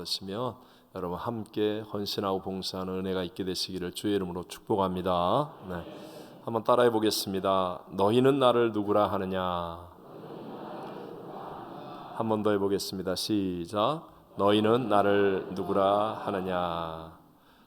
받으시며 여러분 함께 헌신하고 봉사하는 은혜가 있게 되시기를 주의 이름으로 축복합니다. 네. 한번 따라해 보겠습니다. 너희는 나를 누구라 하느냐? 한 번 더 해보겠습니다. 시작. 너희는 나를 누구라 하느냐?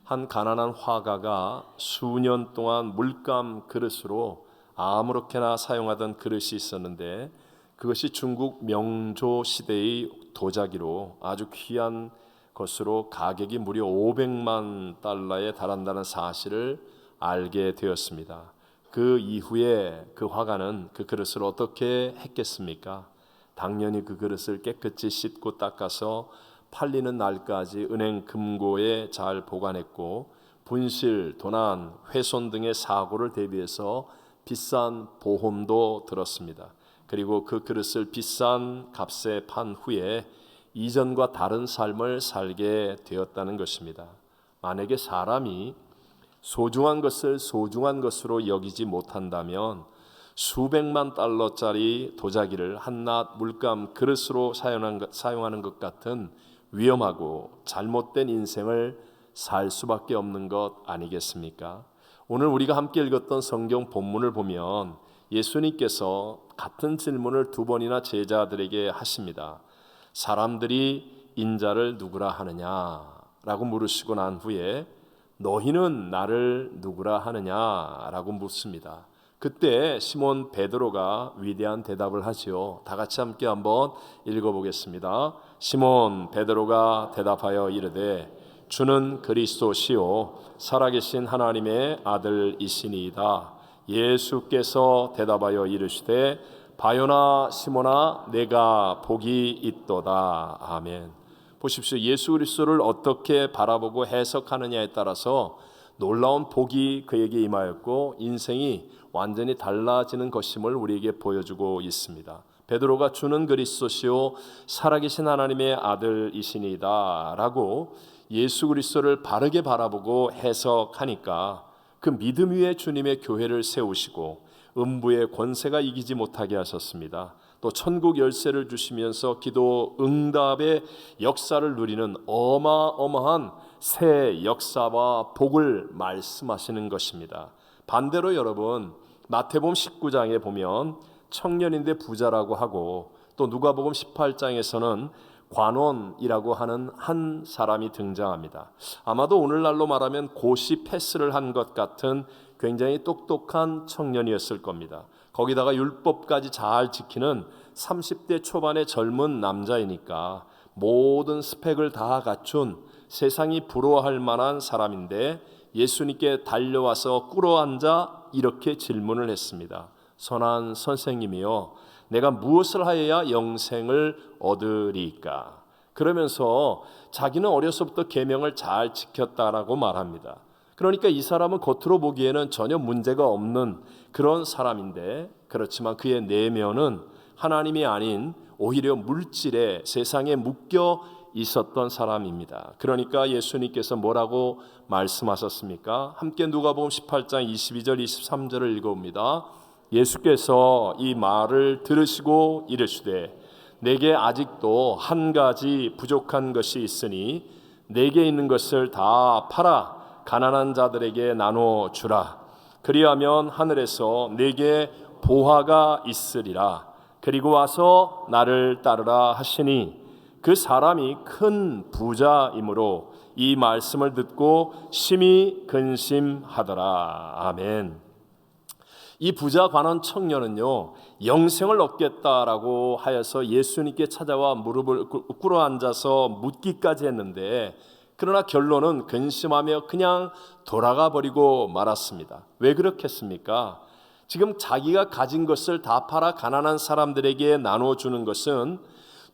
한 가난한 화가가 수년 동안 물감 그릇으로 아무렇게나 사용하던 그릇이 있었는데 그것이 중국 명조 시대의 도자기로 아주 귀한 것으로 가격이 무려 500만 달러에 달한다는 사실을 알게 되었습니다. 그 이후에 그 화가는 그 그릇을 어떻게 했겠습니까? 당연히 그 그릇을 깨끗이 씻고 닦아서 팔리는 날까지 은행 금고에 잘 보관했고 분실, 도난, 훼손 등의 사고를 대비해서 비싼 보험도 들었습니다. 그리고 그 그릇을 비싼 값에 판 후에 이전과 다른 삶을 살게 되었다는 것입니다. 만약에 사람이 소중한 것을 소중한 것으로 여기지 못한다면 수백만 달러짜리 도자기를 한낱 물감 그릇으로 사용하는 것 같은 위험하고 잘못된 인생을 살 수밖에 없는 것 아니겠습니까? 오늘 우리가 함께 읽었던 성경 본문을 보면 예수님께서 같은 질문을 두 번이나 제자들에게 하십니다. 사람들이 인자를 누구라 하느냐라고 물으시고 난 후에 너희는 나를 누구라 하느냐라고 묻습니다. 그때 시몬 베드로가 위대한 대답을 하지요. 다 같이 함께 한번 읽어보겠습니다. 시몬 베드로가 대답하여 이르되 주는 그리스도시요 살아계신 하나님의 아들이시니이다. 예수께서 대답하여 이르시되 바요나 시몬아 내가 복이 있도다. 아멘. 보십시오. 예수 그리스도를 어떻게 바라보고 해석하느냐에 따라서 놀라운 복이 그에게 임하였고 인생이 완전히 달라지는 것임을 우리에게 보여주고 있습니다. 베드로가 주는 그리스도시요 살아계신 하나님의 아들이시니이다 라고 예수 그리스도를 바르게 바라보고 해석하니까 그 믿음 위에 주님의 교회를 세우시고 음부의 권세가 이기지 못하게 하셨습니다. 또 천국 열쇠를 주시면서 기도 응답의 역사를 누리는 어마어마한 새 역사와 복을 말씀하시는 것입니다. 반대로 여러분 마태복음 19장에 보면 청년인데 부자라고 하고 또 누가복음 18장에서는 관원이라고 하는 한 사람이 등장합니다. 아마도 오늘날로 말하면 고시 패스를 한 것 같은 굉장히 똑똑한 청년이었을 겁니다. 거기다가 율법까지 잘 지키는 30대 초반의 젊은 남자이니까 모든 스펙을 다 갖춘 세상이 부러워할 만한 사람인데 예수님께 달려와서 꿇어앉아 이렇게 질문을 했습니다. 선한 선생님이여 내가 무엇을 하여야 영생을 얻으리까? 그러면서 자기는 어려서부터 계명을 잘 지켰다라고 말합니다. 그러니까 이 사람은 겉으로 보기에는 전혀 문제가 없는 그런 사람인데 그렇지만 그의 내면은 하나님이 아닌 오히려 물질에 세상에 묶여 있었던 사람입니다. 그러니까 예수님께서 뭐라고 말씀하셨습니까? 함께 누가복음 18장 22절 23절을 읽어봅니다. 예수께서 이 말을 들으시고 이르시되 내게 아직도 한 가지 부족한 것이 있으니 내게 있는 것을 다 팔아 가난한 자들에게 나눠 주라. 그리하면 하늘에서 내게 보화가 있으리라. 그리고 와서 나를 따르라 하시니 그 사람이 큰 부자이므로 이 말씀을 듣고 심히 근심하더라. 아멘. 이 부자 관원 청년은요 영생을 얻겠다라고 하여서 예수님께 찾아와 무릎을 꿇어 앉아서 묻기까지 했는데 그러나 결론은 근심하며 그냥 돌아가 버리고 말았습니다. 왜 그렇겠습니까? 지금 자기가 가진 것을 다 팔아 가난한 사람들에게 나눠주는 것은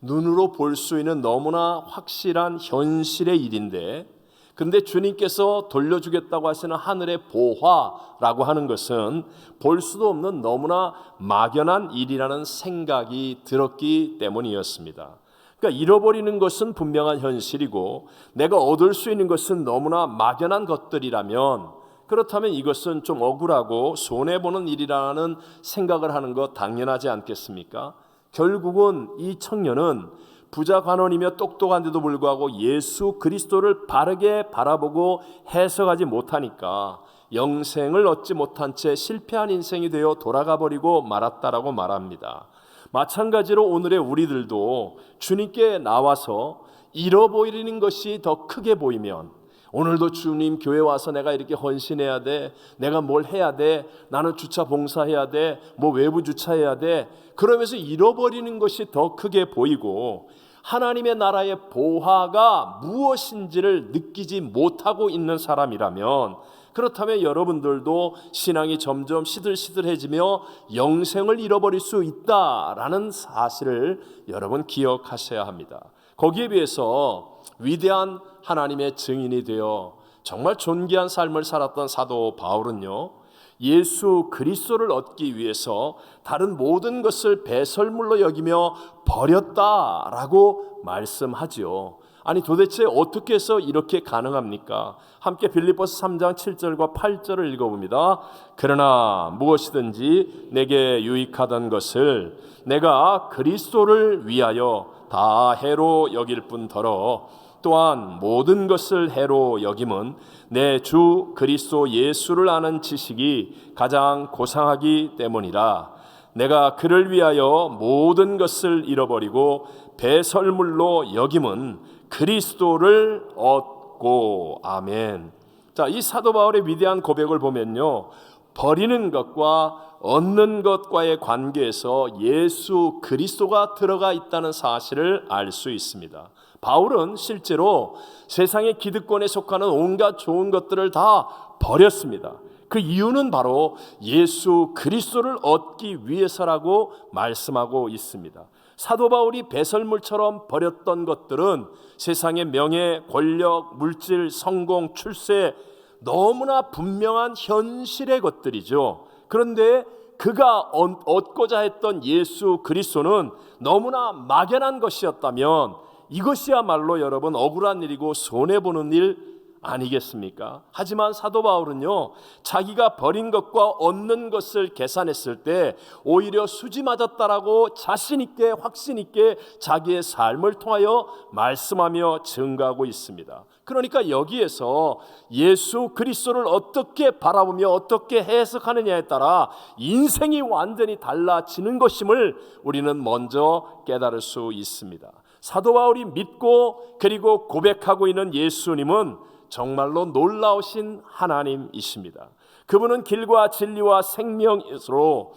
눈으로 볼 수 있는 너무나 확실한 현실의 일인데 그런데 주님께서 돌려주겠다고 하시는 하늘의 보화라고 하는 것은 볼 수도 없는 너무나 막연한 일이라는 생각이 들었기 때문이었습니다. 그러니까 잃어버리는 것은 분명한 현실이고 내가 얻을 수 있는 것은 너무나 막연한 것들이라면 그렇다면 이것은 좀 억울하고 손해보는 일이라는 생각을 하는 것 당연하지 않겠습니까? 결국은 이 청년은 부자 관원이며 똑똑한데도 불구하고 예수 그리스도를 바르게 바라보고 해석하지 못하니까 영생을 얻지 못한 채 실패한 인생이 되어 돌아가 버리고 말았다라고 말합니다. 마찬가지로 오늘의 우리들도 주님께 나와서 잃어버리는 것이 더 크게 보이면, 오늘도 주님 교회 와서 내가 이렇게 헌신해야 돼, 내가 뭘 해야 돼, 나는 주차 봉사해야 돼, 뭐 외부 주차해야 돼, 그러면서 잃어버리는 것이 더 크게 보이고 하나님의 나라의 보화가 무엇인지를 느끼지 못하고 있는 사람이라면, 그렇다면 여러분들도 신앙이 점점 시들시들해지며 영생을 잃어버릴 수 있다라는 사실을 여러분 기억하셔야 합니다. 거기에 비해서 위대한 하나님의 증인이 되어 정말 존귀한 삶을 살았던 사도 바울은요, 예수 그리스도를 얻기 위해서 다른 모든 것을 배설물로 여기며 버렸다라고 말씀하지요. 아니 도대체 어떻게 해서 이렇게 가능합니까? 함께 빌립보서 3장 7절과 8절을 읽어봅니다. 그러나 무엇이든지 내게 유익하던 것을 내가 그리스도를 위하여 다 해로 여길 뿐더러 또한 모든 것을 해로 여김은 내 주 그리스도 예수를 아는 지식이 가장 고상하기 때문이라. 내가 그를 위하여 모든 것을 잃어버리고 배설물로 여김은 그리스도를 얻고. 아멘. 자, 이 사도 바울의 위대한 고백을 보면요, 버리는 것과 얻는 것과의 관계에서 예수 그리스도가 들어가 있다는 사실을 알 수 있습니다. 바울은 실제로 세상의 기득권에 속하는 온갖 좋은 것들을 다 버렸습니다. 그 이유는 바로 예수 그리스도를 얻기 위해서라고 말씀하고 있습니다. 사도 바울이 배설물처럼 버렸던 것들은 세상의 명예, 권력, 물질, 성공, 출세, 너무나 분명한 현실의 것들이죠. 그런데 그가 얻고자 했던 예수 그리스도는 너무나 막연한 것이었다면 이것이야말로 여러분 억울한 일이고 손해보는 일 아니겠습니까? 하지만 사도 바울은요, 자기가 버린 것과 얻는 것을 계산했을 때 오히려 수지 맞았다라고 자신 있게 확신 있게 자기의 삶을 통하여 말씀하며 증거하고 있습니다. 그러니까 여기에서 예수 그리스도를 어떻게 바라보며 어떻게 해석하느냐에 따라 인생이 완전히 달라지는 것임을 우리는 먼저 깨달을 수 있습니다. 사도 바울이 믿고 그리고 고백하고 있는 예수님은 정말로 놀라우신 하나님이십니다. 그분은 길과 진리와 생명이시로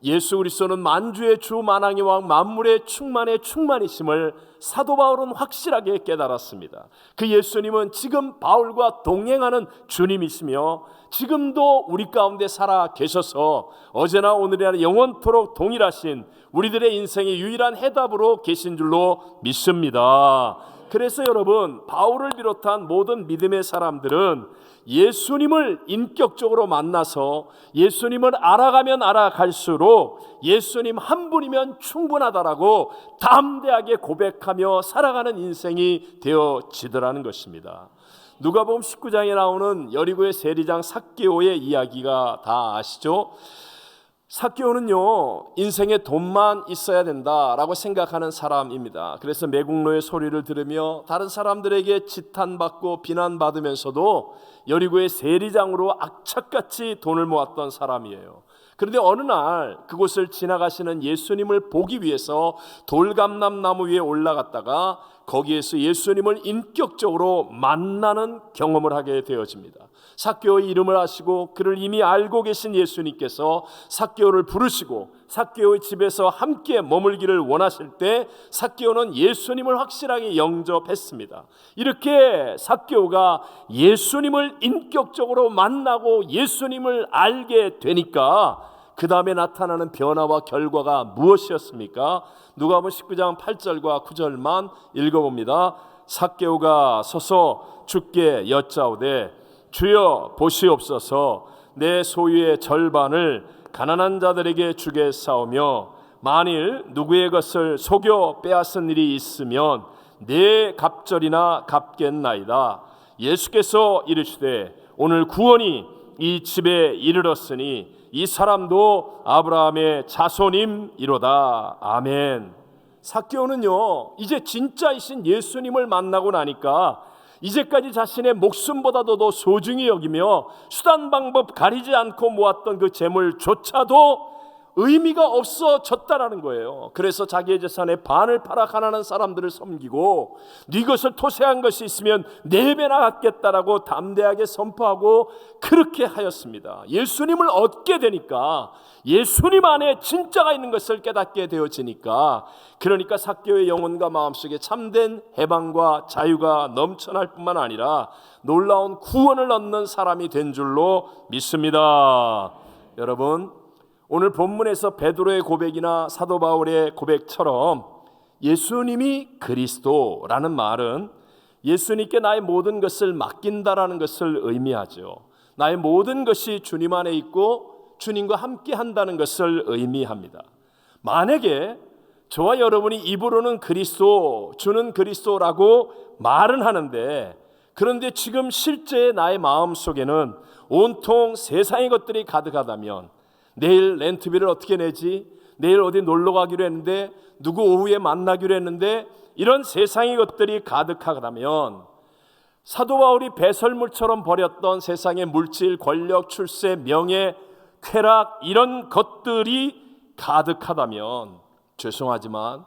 예수 그리스도는 만주의 주 만왕의 왕 만물의 충만의 충만이심을 사도 바울은 확실하게 깨달았습니다. 그 예수님은 지금 바울과 동행하는 주님이시며 지금도 우리 가운데 살아 계셔서 어제나 오늘이나 영원토록 동일하신 우리들의 인생의 유일한 해답으로 계신 줄로 믿습니다. 그래서 여러분, 바울을 비롯한 모든 믿음의 사람들은 예수님을 인격적으로 만나서 예수님을 알아가면 알아갈수록 예수님 한 분이면 충분하다라고 담대하게 고백하며 살아가는 인생이 되어지더라는 것입니다. 누가복음 19장에 나오는 여리고의 세리장 삭개오의 이야기가 다 아시죠? 삭개오는요, 인생에 돈만 있어야 된다라고 생각하는 사람입니다. 그래서 매국노의 소리를 들으며 다른 사람들에게 지탄받고 비난받으면서도 여리고의 세리장으로 악착같이 돈을 모았던 사람이에요. 그런데 어느 날 그곳을 지나가시는 예수님을 보기 위해서 돌감람나무 위에 올라갔다가 거기에서 예수님을 인격적으로 만나는 경험을 하게 되어집니다. 삭개오의 이름을 아시고 그를 이미 알고 계신 예수님께서 삭개오를 부르시고 삭개오의 집에서 함께 머물기를 원하실 때 삭개오는 예수님을 확실하게 영접했습니다. 이렇게 삭개오가 예수님을 인격적으로 만나고 예수님을 알게 되니까 그 다음에 나타나는 변화와 결과가 무엇이었습니까? 누가복음 19장 8절과 9절만 읽어봅니다. 삭개오가 서서 주께 여짜오되 주여 보시옵소서, 내 소유의 절반을 가난한 자들에게 주겠사오며 만일 누구의 것을 속여 빼앗은 일이 있으면 내 갑절이나 갚겠나이다. 예수께서 이르시되 오늘 구원이 이 집에 이르렀으니 이 사람도 아브라함의 자손임이로다. 아멘. 삭개오는요, 이제 진짜이신 예수님을 만나고 나니까 이제까지 자신의 목숨보다도 더 소중히 여기며 수단 방법 가리지 않고 모았던 그 재물조차도 의미가 없어졌다라는 거예요. 그래서 자기의 재산의 반을 팔아 가난한 사람들을 섬기고 네 것을 토세한 것이 있으면 4배나 갚겠다라고 담대하게 선포하고 그렇게 하였습니다. 예수님을 얻게 되니까, 예수님 안에 진짜가 있는 것을 깨닫게 되어지니까, 그러니까 삭개오의 영혼과 마음속에 참된 해방과 자유가 넘쳐날 뿐만 아니라 놀라운 구원을 얻는 사람이 된 줄로 믿습니다. 여러분, 오늘 본문에서 베드로의 고백이나 사도 바울의 고백처럼 예수님이 그리스도라는 말은 예수님께 나의 모든 것을 맡긴다라는 것을 의미하죠. 나의 모든 것이 주님 안에 있고 주님과 함께 한다는 것을 의미합니다. 만약에 저와 여러분이 입으로는 그리스도, 주는 그리스도라고 말은 하는데, 그런데 지금 실제 나의 마음속에는 온통 세상의 것들이 가득하다면, 내일 렌트비를 어떻게 내지? 내일 어디 놀러 가기로 했는데, 누구 오후에 만나기로 했는데, 이런 세상의 것들이 가득하다면 사도 바울이 배설물처럼 버렸던 세상의 물질, 권력, 출세, 명예, 쾌락, 이런 것들이 가득하다면, 죄송하지만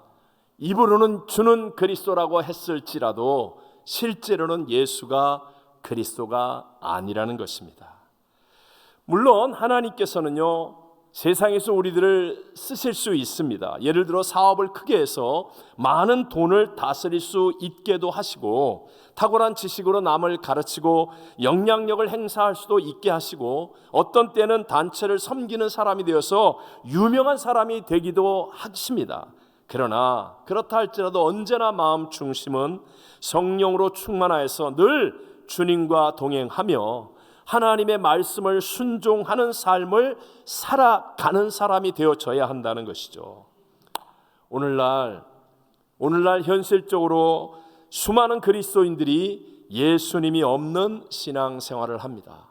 입으로는 주는 그리스도라고 했을지라도 실제로는 예수가 그리스도가 아니라는 것입니다. 물론 하나님께서는요, 세상에서 우리들을 쓰실 수 있습니다. 예를 들어 사업을 크게 해서 많은 돈을 다스릴 수 있게도 하시고, 탁월한 지식으로 남을 가르치고 영향력을 행사할 수도 있게 하시고, 어떤 때는 단체를 섬기는 사람이 되어서 유명한 사람이 되기도 하십니다. 그러나 그렇다 할지라도 언제나 마음 중심은 성령으로 충만하여서 늘 주님과 동행하며 하나님의 말씀을 순종하는 삶을 살아가는 사람이 되어져야 한다는 것이죠. 오늘날 현실적으로 수많은 그리스도인들이 예수님이 없는 신앙생활을 합니다.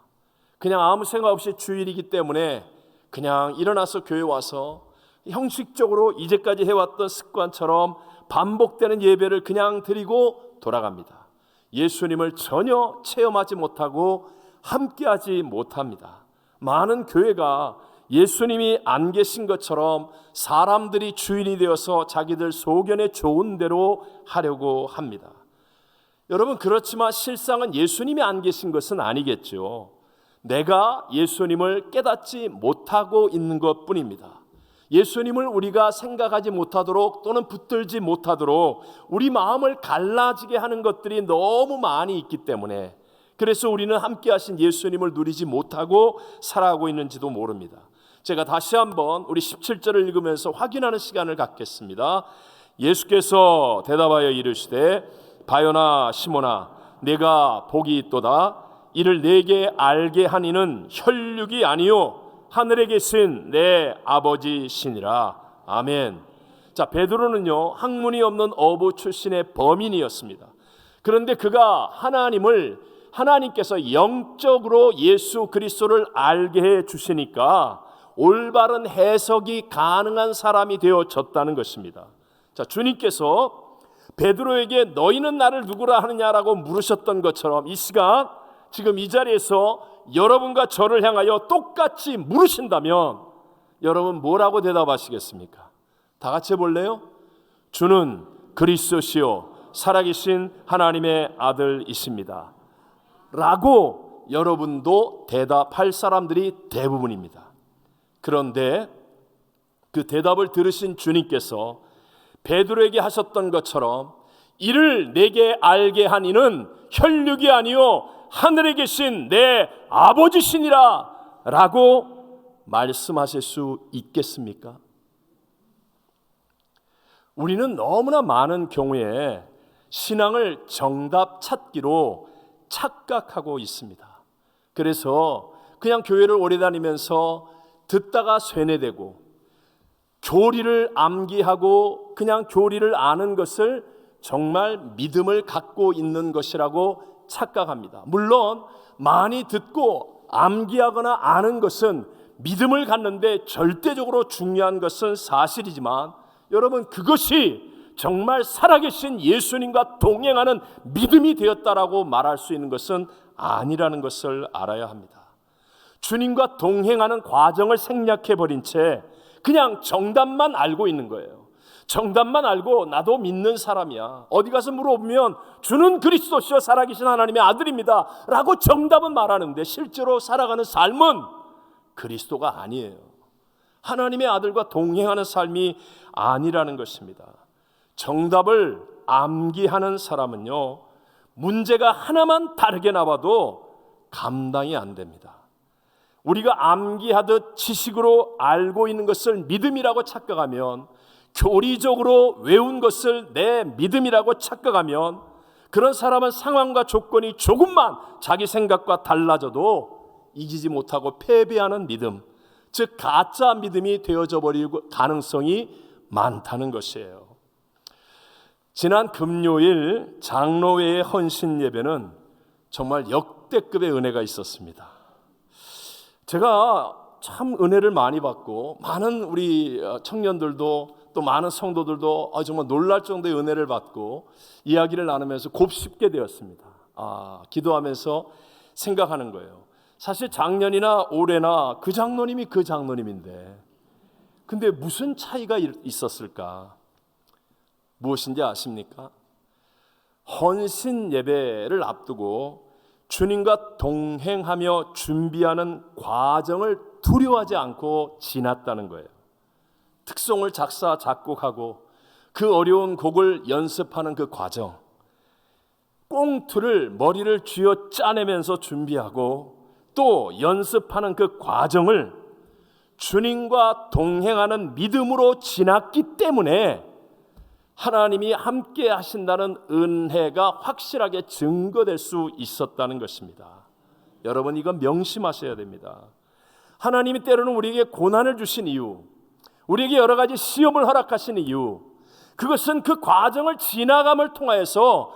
그냥 아무 생각 없이 주일이기 때문에 그냥 일어나서 교회 와서 형식적으로 이제까지 해왔던 습관처럼 반복되는 예배를 그냥 드리고 돌아갑니다. 예수님을 전혀 체험하지 못하고 함께하지 못합니다. 많은 교회가 예수님이 안 계신 것처럼 사람들이 주인이 되어서 자기들 소견에 좋은 대로 하려고 합니다. 여러분, 그렇지만 실상은 예수님이 안 계신 것은 아니겠죠. 내가 예수님을 깨닫지 못하고 있는 것뿐입니다. 예수님을 우리가 생각하지 못하도록 또는 붙들지 못하도록 우리 마음을 갈라지게 하는 것들이 너무 많이 있기 때문에, 그래서 우리는 함께 하신 예수님을 누리지 못하고 살아가고 있는지도 모릅니다. 제가 다시 한번 우리 17절을 읽으면서 확인하는 시간을 갖겠습니다. 예수께서 대답하여 이르시되 바요나 시몬아, 내가 복이 있도다. 이를 내게 알게 하니는 혈육이 아니요 하늘에 계신 내 아버지시니라. 아멘. 자, 베드로는요, 학문이 없는 어부 출신의 범인이었습니다. 그런데 그가 하나님께서 영적으로 예수 그리스도를 알게 해 주시니까 올바른 해석이 가능한 사람이 되어졌다는 것입니다. 자, 주님께서 베드로에게 너희는 나를 누구라 하느냐라고 물으셨던 것처럼 이 시간 지금 이 자리에서 여러분과 저를 향하여 똑같이 물으신다면 여러분 뭐라고 대답하시겠습니까? 다 같이 해볼래요? 주는 그리스도시요 살아계신 하나님의 아들이십니다 라고 여러분도 대답할 사람들이 대부분입니다. 그런데 그 대답을 들으신 주님께서 베드로에게 하셨던 것처럼 이를 내게 알게 하니는 혈육이 아니요 하늘에 계신 내 아버지시니라 라고 말씀하실 수 있겠습니까? 우리는 너무나 많은 경우에 신앙을 정답 찾기로 착각하고 있습니다. 그래서 그냥 교회를 오래 다니면서 듣다가 쇠뇌되고 교리를 암기하고 그냥 교리를 아는 것을 정말 믿음을 갖고 있는 것이라고 착각합니다. 물론 많이 듣고 암기하거나 아는 것은 믿음을 갖는데 절대적으로 중요한 것은 사실이지만 여러분, 그것이 정말 살아계신 예수님과 동행하는 믿음이 되었다라고 말할 수 있는 것은 아니라는 것을 알아야 합니다. 주님과 동행하는 과정을 생략해버린 채 그냥 정답만 알고 있는 거예요. 정답만 알고 나도 믿는 사람이야. 어디 가서 물어보면 주는 그리스도시요 살아계신 하나님의 아들입니다 라고 정답은 말하는데 실제로 살아가는 삶은 그리스도가 아니에요. 하나님의 아들과 동행하는 삶이 아니라는 것입니다. 정답을 암기하는 사람은요, 문제가 하나만 다르게 나와도 감당이 안 됩니다. 우리가 암기하듯 지식으로 알고 있는 것을 믿음이라고 착각하면, 교리적으로 외운 것을 내 믿음이라고 착각하면, 그런 사람은 상황과 조건이 조금만 자기 생각과 달라져도 이기지 못하고 패배하는 믿음, 즉 가짜 믿음이 되어져 버릴 가능성이 많다는 것이에요. 지난 금요일 장로회의 헌신 예배는 정말 역대급의 은혜가 있었습니다. 제가 참 은혜를 많이 받고 많은 우리 청년들도 또 많은 성도들도 정말 놀랄 정도의 은혜를 받고 이야기를 나누면서 곱씹게 되었습니다. 기도하면서 생각하는 거예요. 사실 작년이나 올해나 그 장로님이 그 장로님인데 근데 무슨 차이가 있었을까? 무엇인지 아십니까? 헌신 예배를 앞두고 주님과 동행하며 준비하는 과정을 두려워하지 않고 지났다는 거예요. 특송을 작사 작곡하고 그 어려운 곡을 연습하는 그 과정, 꽁트를 머리를 쥐어 짜내면서 준비하고 또 연습하는 그 과정을 주님과 동행하는 믿음으로 지났기 때문에 하나님이 함께 하신다는 은혜가 확실하게 증거될 수 있었다는 것입니다. 여러분, 이건 명심하셔야 됩니다. 하나님이 때로는 우리에게 고난을 주신 이유, 우리에게 여러 가지 시험을 허락하신 이유, 그것은 그 과정을 지나감을 통하여서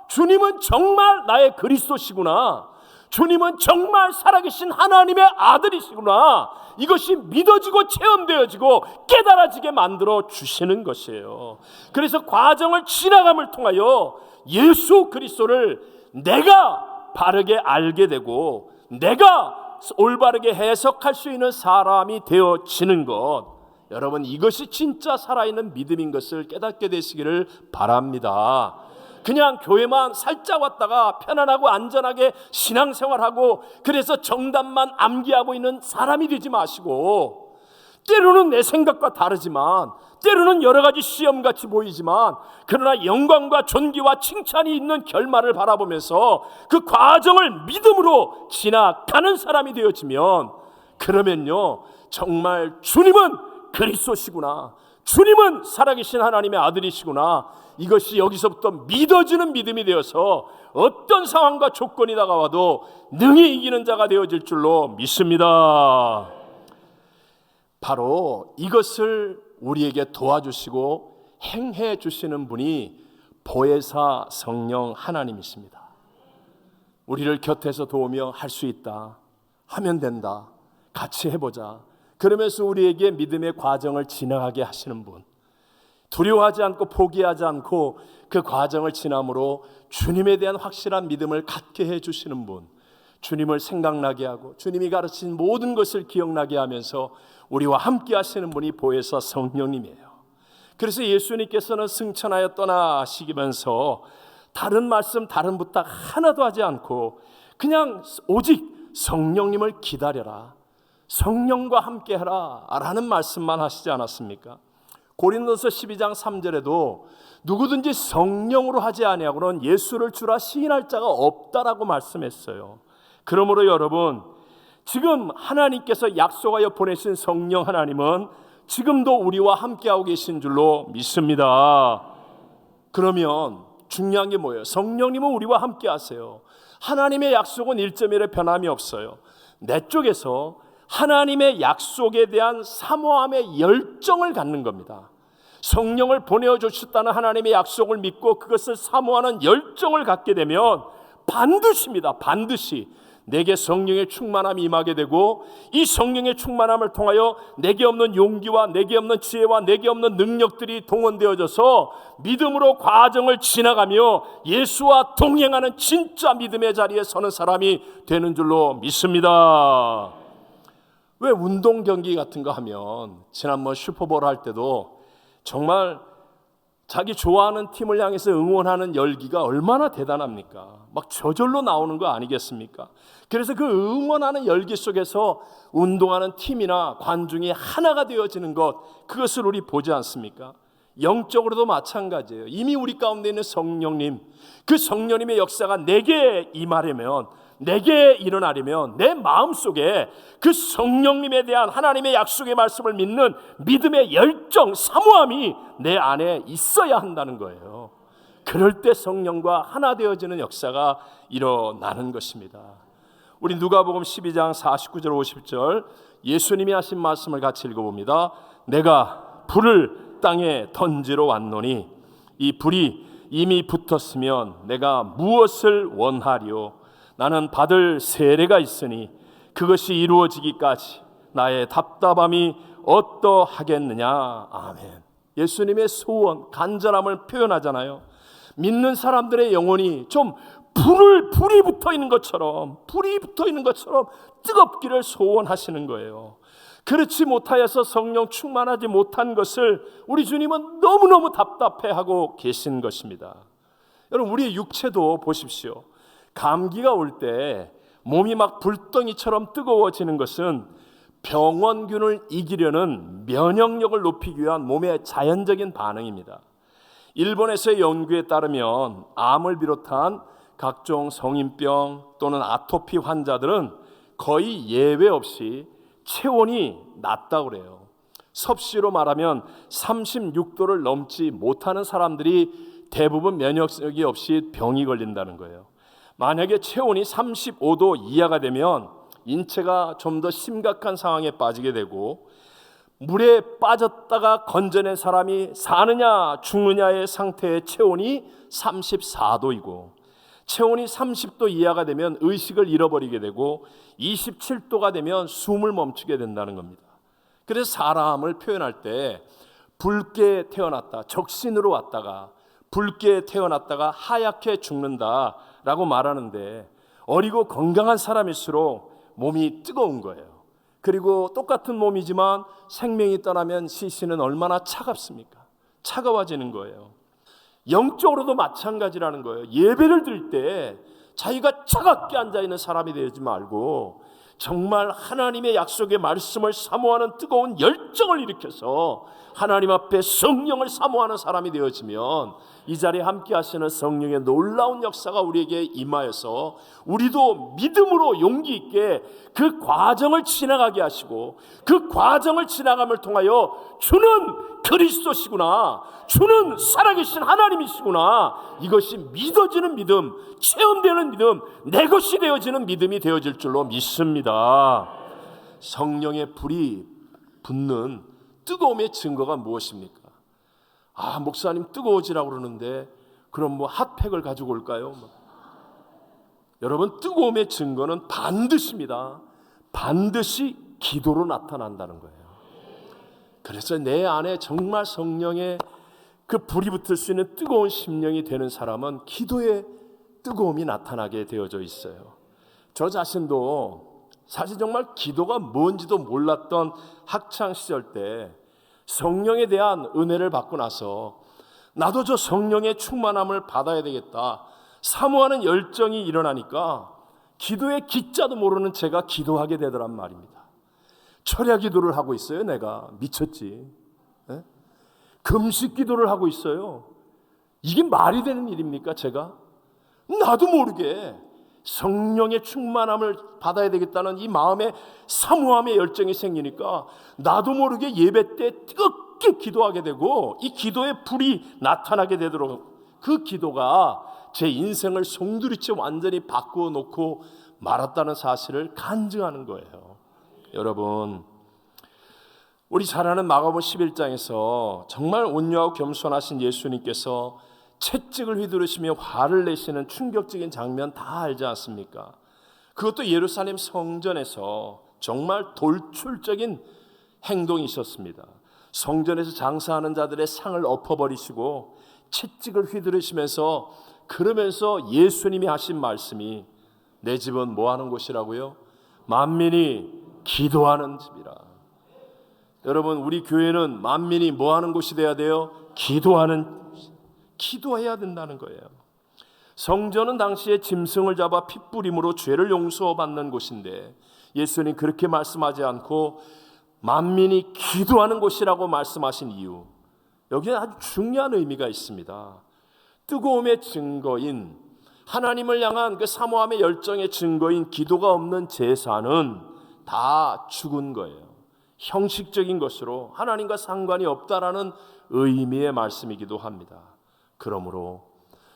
주님은 정말 나의 그리스도시구나, 주님은 정말 살아계신 하나님의 아들이시구나, 이것이 믿어지고 체험되어지고 깨달아지게 만들어 주시는 것이에요. 그래서 과정을 지나감을 통하여 예수 그리스도를 내가 바르게 알게 되고 내가 올바르게 해석할 수 있는 사람이 되어지는 것, 여러분, 이것이 진짜 살아있는 믿음인 것을 깨닫게 되시기를 바랍니다. 그냥 교회만 살짝 왔다가 편안하고 안전하게 신앙생활하고 그래서 정답만 암기하고 있는 사람이 되지 마시고, 때로는 내 생각과 다르지만 때로는 여러 가지 시험같이 보이지만 그러나 영광과 존귀와 칭찬이 있는 결말을 바라보면서 그 과정을 믿음으로 지나가는 사람이 되어지면, 그러면요 정말 주님은 그리스도시구나, 주님은 살아계신 하나님의 아들이시구나, 이것이 여기서부터 믿어지는 믿음이 되어서 어떤 상황과 조건이 다가와도 능히 이기는 자가 되어질 줄로 믿습니다. 바로 이것을 우리에게 도와주시고 행해 주시는 분이 보혜사 성령 하나님이십니다. 우리를 곁에서 도우며 할 수 있다, 하면 된다, 같이 해보자, 그러면서 우리에게 믿음의 과정을 지나가게 하시는 분, 두려워하지 않고 포기하지 않고 그 과정을 지남으로 주님에 대한 확실한 믿음을 갖게 해주시는 분, 주님을 생각나게 하고 주님이 가르친 모든 것을 기억나게 하면서 우리와 함께 하시는 분이 보혜사 성령님이에요. 그래서 예수님께서는 승천하여 떠나시면서 다른 말씀, 다른 부탁 하나도 하지 않고 그냥 오직 성령님을 기다려라, 성령과 함께하라 라는 말씀만 하시지 않았습니까? 고린도서 12장 3절에도 누구든지 성령으로 하지 아니하고는 예수를 주라 시인할 자가 없다라고 말씀했어요. 그러므로 여러분, 지금 하나님께서 약속하여 보내신 성령 하나님은 지금도 우리와 함께하고 계신 줄로 믿습니다. 그러면 중요한 게 뭐예요? 성령님은 우리와 함께 하세요. 하나님의 약속은 1.1의 변함이 없어요. 내 쪽에서 하나님의 약속에 대한 사모함의 열정을 갖는 겁니다. 성령을 보내주셨다는 하나님의 약속을 믿고 그것을 사모하는 열정을 갖게 되면 반드시입니다. 반드시 내게 성령의 충만함이 임하게 되고, 이 성령의 충만함을 통하여 내게 없는 용기와 내게 없는 지혜와 내게 없는 능력들이 동원되어져서 믿음으로 과정을 지나가며 예수와 동행하는 진짜 믿음의 자리에 서는 사람이 되는 줄로 믿습니다. 왜 운동 경기 같은 거 하면, 지난번 슈퍼볼 할 때도 정말 자기 좋아하는 팀을 향해서 응원하는 열기가 얼마나 대단합니까? 막 저절로 나오는 거 아니겠습니까? 그래서 그 응원하는 열기 속에서 운동하는 팀이나 관중이 하나가 되어지는 것, 그것을 우리 보지 않습니까? 영적으로도 마찬가지예요. 이미 우리 가운데 있는 성령님, 그 성령님의 역사가 내게 임하려면, 내게 일어나려면 내 마음속에 그 성령님에 대한 하나님의 약속의 말씀을 믿는 믿음의 열정, 사모함이 내 안에 있어야 한다는 거예요. 그럴 때 성령과 하나 되어지는 역사가 일어나는 것입니다. 우리 누가복음 12장 49절 50절 예수님이 하신 말씀을 같이 읽어봅니다. 내가 불을 땅에 던지러 왔노니 이 불이 이미 붙었으면 내가 무엇을 원하리요? 나는 받을 세례가 있으니 그것이 이루어지기까지 나의 답답함이 어떠하겠느냐. 아멘. 예수님의 소원, 간절함을 표현하잖아요. 믿는 사람들의 영혼이 좀 불이 붙어 있는 것처럼, 뜨겁기를 소원하시는 거예요. 그렇지 못하여서 성령 충만하지 못한 것을 우리 주님은 너무너무 답답해하고 계신 것입니다. 여러분, 우리의 육체도 보십시오. 감기가 올 때 몸이 막 불덩이처럼 뜨거워지는 것은 병원균을 이기려는 면역력을 높이기 위한 몸의 자연적인 반응입니다. 일본에서의 연구에 따르면 암을 비롯한 각종 성인병 또는 아토피 환자들은 거의 예외 없이 체온이 낮다고 그래요. 섭씨로 말하면 36도를 넘지 못하는 사람들이 대부분 면역력이 없이 병이 걸린다는 거예요. 만약에 체온이 35도 이하가 되면 인체가 좀 더 심각한 상황에 빠지게 되고, 물에 빠졌다가 건져낸 사람이 사느냐 죽느냐의 상태의 체온이 34도이고, 체온이 30도 이하가 되면 의식을 잃어버리게 되고 27도가 되면 숨을 멈추게 된다는 겁니다. 그래서 사람을 표현할 때 붉게 태어났다, 적신으로 왔다가 붉게 태어났다가 하얗게 죽는다라고 말하는데, 어리고 건강한 사람일수록 몸이 뜨거운 거예요. 그리고 똑같은 몸이지만 생명이 떠나면 시신은 얼마나 차갑습니까? 차가워지는 거예요. 영적으로도 마찬가지라는 거예요. 예배를 드릴 때 자기가 차갑게 앉아있는 사람이 되지 말고 정말 하나님의 약속의 말씀을 사모하는 뜨거운 열정을 일으켜서 하나님 앞에 성령을 사모하는 사람이 되어지면 이 자리에 함께 하시는 성령의 놀라운 역사가 우리에게 임하여서 우리도 믿음으로 용기 있게 그 과정을 지나가게 하시고, 그 과정을 지나감을 통하여 주는 그리스도시구나, 주는 살아계신 하나님이시구나, 이것이 믿어지는 믿음, 체험되는 믿음, 내 것이 되어지는 믿음이 되어질 줄로 믿습니다. 성령의 불이 붙는 뜨거움의 증거가 무엇입니까? 아, 목사님 뜨거워지라고 그러는데 그럼 뭐 핫팩을 가지고 올까요? 여러분, 뜨거움의 증거는 반드시입니다. 반드시 기도로 나타난다는 거예요. 그래서 내 안에 정말 성령의 그 불이 붙을 수 있는 뜨거운 심령이 되는 사람은 기도의 뜨거움이 나타나게 되어져 있어요. 저 자신도 사실 정말 기도가 뭔지도 몰랐던 학창 시절 때 성령에 대한 은혜를 받고 나서 나도 저 성령의 충만함을 받아야 되겠다 사모하는 열정이 일어나니까 기도의 기자도 모르는 제가 기도하게 되더란 말입니다. 철야 기도를 하고 있어요. 내가 미쳤지. 네? 금식 기도를 하고 있어요. 이게 말이 되는 일입니까? 제가 나도 모르게 성령의 충만함을 받아야 되겠다는 이 마음의 사모함의 열정이 생기니까 나도 모르게 예배 때 뜨겁게 기도하게 되고, 이 기도의 불이 나타나게 되도록 그 기도가 제 인생을 송두리째 완전히 바꾸어 놓고 말았다는 사실을 간증하는 거예요. 여러분, 우리 잘 아는 마가복음 11장에서 정말 온유하고 겸손하신 예수님께서 채찍을 휘두르시며 화를 내시는 충격적인 장면 다 알지 않습니까? 그것도 예루살렘 성전에서 정말 돌출적인 행동이 있었습니다. 성전에서 장사하는 자들의 상을 엎어버리시고 채찍을 휘두르시면서 그러면서 예수님이 하신 말씀이 내 집은 뭐 하는 곳이라고요? 만민이 기도하는 집이라. 여러분, 우리 교회는 만민이 뭐 하는 곳이 돼야 돼요? 기도해야 된다는 거예요. 성전은 당시에 짐승을 잡아 핏부림으로 죄를 용서받는 곳인데 예수님 그렇게 말씀하지 않고 만민이 기도하는 곳이라고 말씀하신 이유, 여기에 아주 중요한 의미가 있습니다. 뜨거움의 증거인, 하나님을 향한 그 사모함의 열정의 증거인 기도가 없는 제사는 다 죽은 거예요. 형식적인 것으로 하나님과 상관이 없다라는 의미의 말씀이기도 합니다. 그러므로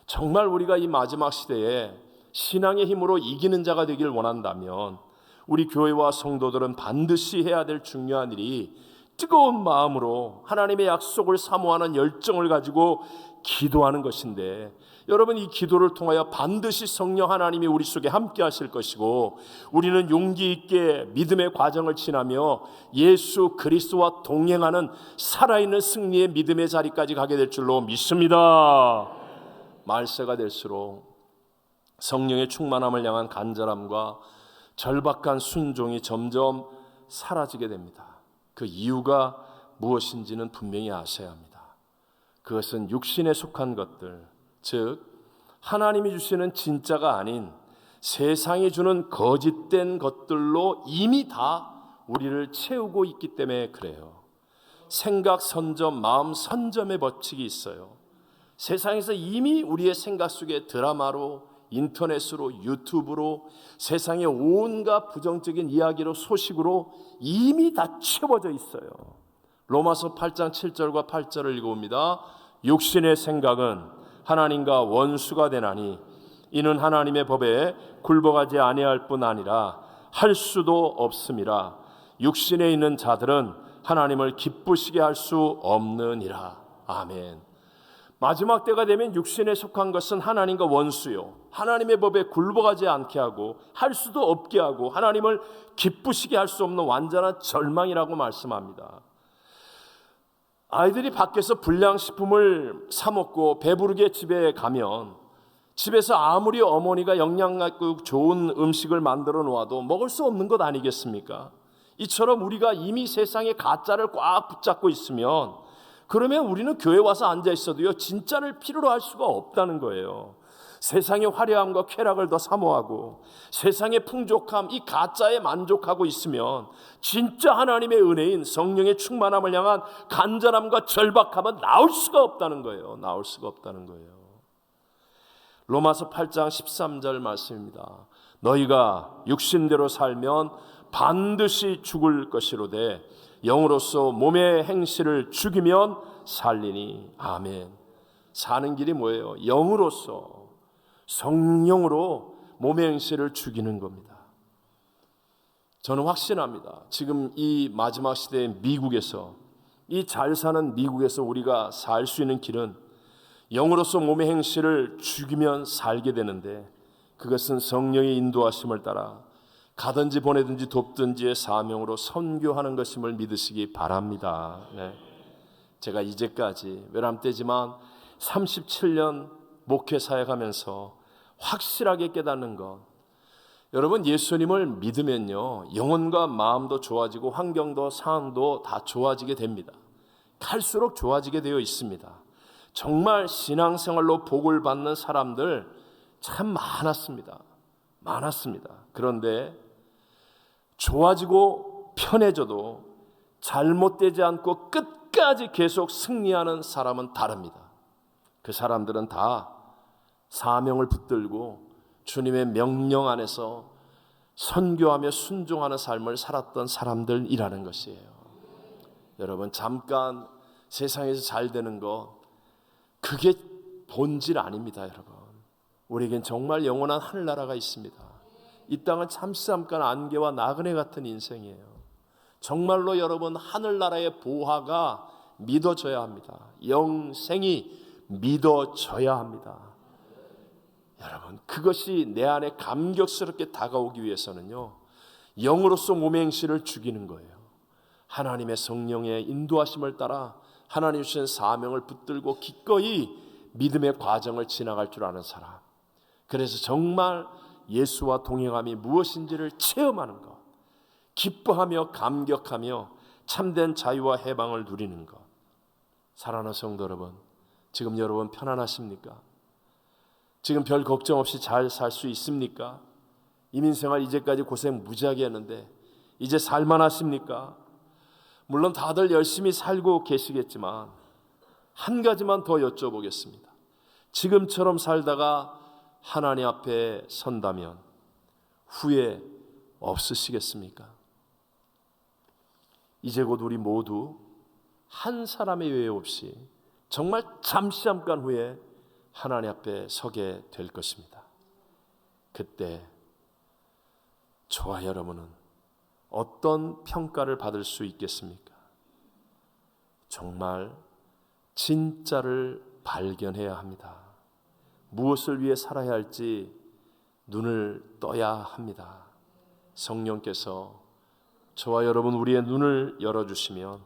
정말 우리가 이 마지막 시대에 신앙의 힘으로 이기는 자가 되길 원한다면 우리 교회와 성도들은 반드시 해야 될 중요한 일이 뜨거운 마음으로 하나님의 약속을 사모하는 열정을 가지고 기도하는 것인데, 여러분, 이 기도를 통하여 반드시 성령 하나님이 우리 속에 함께 하실 것이고 우리는 용기 있게 믿음의 과정을 지나며 예수 그리스도와 동행하는 살아있는 승리의 믿음의 자리까지 가게 될 줄로 믿습니다. 말세가 될수록 성령의 충만함을 향한 간절함과 절박한 순종이 점점 사라지게 됩니다. 그 이유가 무엇인지는 분명히 아셔야 합니다. 그것은 육신에 속한 것들, 즉 하나님이 주시는 진짜가 아닌 세상이 주는 거짓된 것들로 이미 다 우리를 채우고 있기 때문에 그래요. 생각 선점, 마음 선점의 법칙이 있어요. 세상에서 이미 우리의 생각 속에 드라마로, 인터넷으로, 유튜브로, 세상의 온갖 부정적인 이야기로, 소식으로 이미 다 채워져 있어요. 로마서 8장 7절과 8절을 읽어봅니다. 육신의 생각은 하나님과 원수가 되나니 이는 하나님의 법에 굴복하지 아니할 뿐 아니라 할 수도 없음이라. 육신에 있는 자들은 하나님을 기쁘시게 할 수 없느니라. 아멘. 마지막 때가 되면 육신에 속한 것은 하나님과 원수요, 하나님의 법에 굴복하지 않게 하고 할 수도 없게 하고 하나님을 기쁘시게 할 수 없는 완전한 절망이라고 말씀합니다. 아이들이 밖에서 불량식품을 사 먹고 배부르게 집에 가면 집에서 아무리 어머니가 영양가있고 좋은 음식을 만들어 놓아도 먹을 수 없는 것 아니겠습니까? 이처럼 우리가 이미 세상의 가짜를 꽉 붙잡고 있으면, 그러면 우리는 교회 와서 앉아 있어도요 진짜를 필요로 할 수가 없다는 거예요. 세상의 화려함과 쾌락을 더 사모하고 세상의 풍족함, 이 가짜에 만족하고 있으면 진짜 하나님의 은혜인 성령의 충만함을 향한 간절함과 절박함은 나올 수가 없다는 거예요. 나올 수가 없다는 거예요. 로마서 8장 13절 말씀입니다. 너희가 육신대로 살면 반드시 죽을 것이로되 영으로서 몸의 행실을 죽이면 살리니. 아멘. 사는 길이 뭐예요? 영으로서, 성령으로 몸의 행실을 죽이는 겁니다. 저는 확신합니다. 지금 이 마지막 시대의 미국에서, 이 잘 사는 미국에서 우리가 살 수 있는 길은 영으로서 몸의 행실을 죽이면 살게 되는데, 그것은 성령의 인도하심을 따라 가든지 보내든지 돕든지의 사명으로 선교하는 것임을 믿으시기 바랍니다. 네. 제가 이제까지 외람되지만 37년 목회 사역하면서 확실하게 깨닫는 것, 여러분, 예수님을 믿으면요 영혼과 마음도 좋아지고 환경도 상황도 다 좋아지게 됩니다. 갈수록 좋아지게 되어 있습니다. 정말 신앙생활로 복을 받는 사람들 참 많았습니다. 그런데 좋아지고 편해져도 잘못되지 않고 끝까지 계속 승리하는 사람은 다릅니다. 그 사람들은 다 사명을 붙들고 주님의 명령 안에서 선교하며 순종하는 삶을 살았던 사람들이라는 것이에요. 여러분, 잠깐 세상에서 잘 되는 것, 그게 본질 아닙니다. 여러분, 우리에겐 정말 영원한 하늘나라가 있습니다. 이 땅은 잠깐 안개와 나그네 같은 인생이에요. 정말로 여러분, 하늘나라의 보화가 믿어져야 합니다. 영생이 믿어져야 합니다. 여러분, 그것이 내 안에 감격스럽게 다가오기 위해서는요, 영으로서 몸의 행실을 죽이는 거예요. 하나님의 성령의 인도하심을 따라 하나님 주신 사명을 붙들고 기꺼이 믿음의 과정을 지나갈 줄 아는 사람. 그래서 정말 예수와 동행함이 무엇인지를 체험하는 것, 기뻐하며 감격하며 참된 자유와 해방을 누리는 것. 사랑하는 성도 여러분, 지금 여러분 편안하십니까? 지금 별 걱정 없이 잘 살 수 있습니까? 이민생활 이제까지 고생 무지하게 했는데 이제 살만하십니까? 물론 다들 열심히 살고 계시겠지만 한 가지만 더 여쭤보겠습니다. 지금처럼 살다가 하나님 앞에 선다면 후회 없으시겠습니까? 이제 곧 우리 모두 한 사람의 예외 없이 정말 잠깐 후에 하나님 앞에 서게 될 것입니다. 그때 저와 여러분은 어떤 평가를 받을 수 있겠습니까? 정말 진짜를 발견해야 합니다. 무엇을 위해 살아야 할지 눈을 떠야 합니다. 성령께서 저와 여러분 우리의 눈을 열어주시면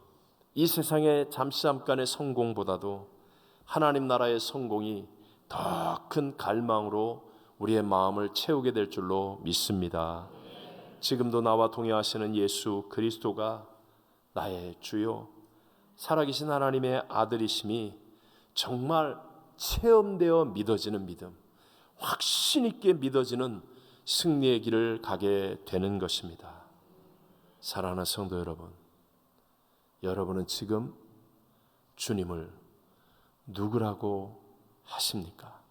이 세상의 잠깐의 성공보다도 하나님 나라의 성공이 더 큰 갈망으로 우리의 마음을 채우게 될 줄로 믿습니다. 지금도 나와 동행하시는 예수 그리스도가 나의 주요 살아계신 하나님의 아들이심이 정말 체험되어 믿어지는 믿음, 확신 있게 믿어지는 승리의 길을 가게 되는 것입니다. 사랑하는 성도 여러분, 여러분은 지금 주님을 누구라고 하십니까?